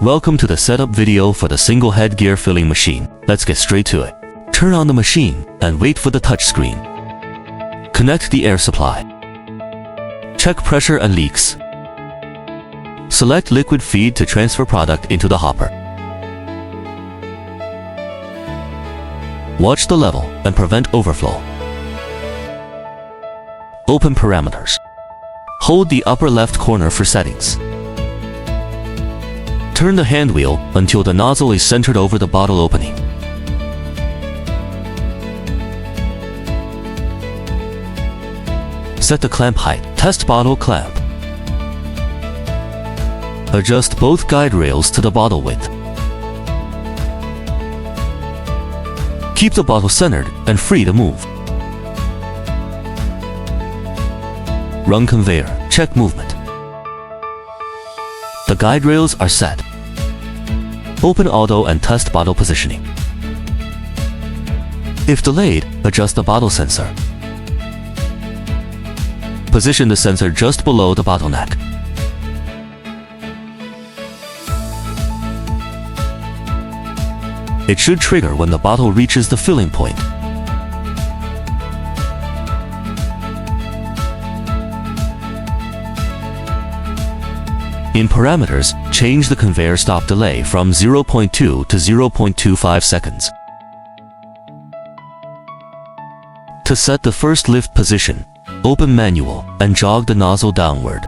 Welcome to the setup video for the single head gear filling machine. Let's get straight to it. Turn on the machine and wait for the touchscreen. Connect the air supply. Check pressure and leaks. Select liquid feed to transfer product into the hopper. Watch the level and prevent overflow. Open parameters. Hold the upper left corner for settings. Turn the hand wheel until the nozzle is centered over the bottle opening. Set the clamp height. Test bottle clamp. Adjust both guide rails to the bottle width. Keep the bottle centered and free to move. Run conveyor. Check movement. The guide rails are set. Open auto and test bottle positioning. If delayed, adjust the bottle sensor. Position the sensor just below the bottleneck. It should trigger when the bottle reaches the filling point. In parameters, change the conveyor stop delay from 0.2 to 0.25 seconds. To set the first lift position, open manual and jog the nozzle downward.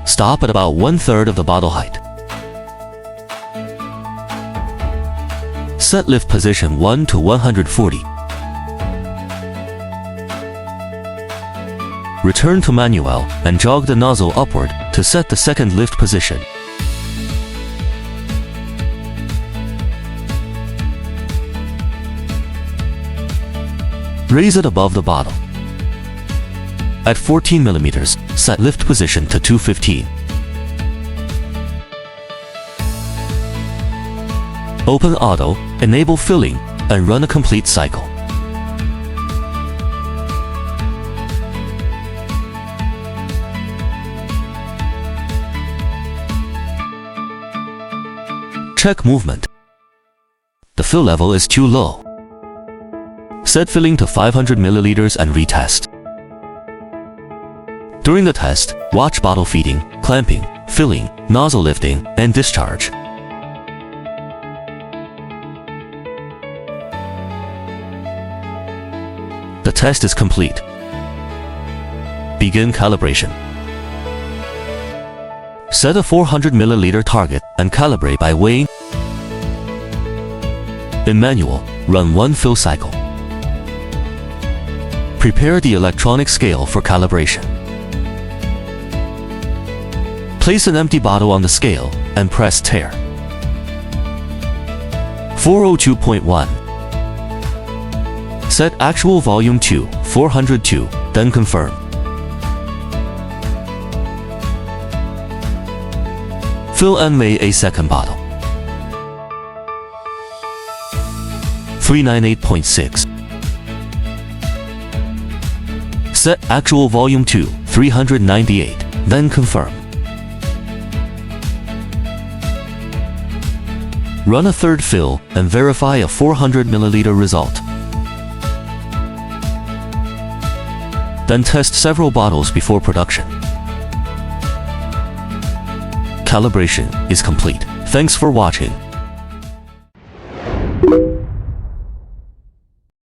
Stop at about 1/3 of the bottle height. Set lift position 1 to 140. Return to manual and jog the nozzle upward to set the second lift position. Raise it above the bottle. At 14 mm, set lift position to 215. Open auto, enable filling, and run a complete cycle. Check movement. The fill level is too low. Set filling to 500 ml and retest. During the test, watch bottle feeding, clamping, filling, nozzle lifting, and discharge. The test is complete. Begin calibration. Set a 400 ml target and calibrate by weighing. In manual, run one fill cycle. Prepare the electronic scale for calibration. Place an empty bottle on the scale and press Tare. 402.1. Set actual volume to 402, then confirm. Fill and weigh a second bottle. 398.6. Set actual volume to 398, then confirm. Run a third fill and verify a 400 ml result. Then test several bottles before production. Calibration is complete. Thanks for watching.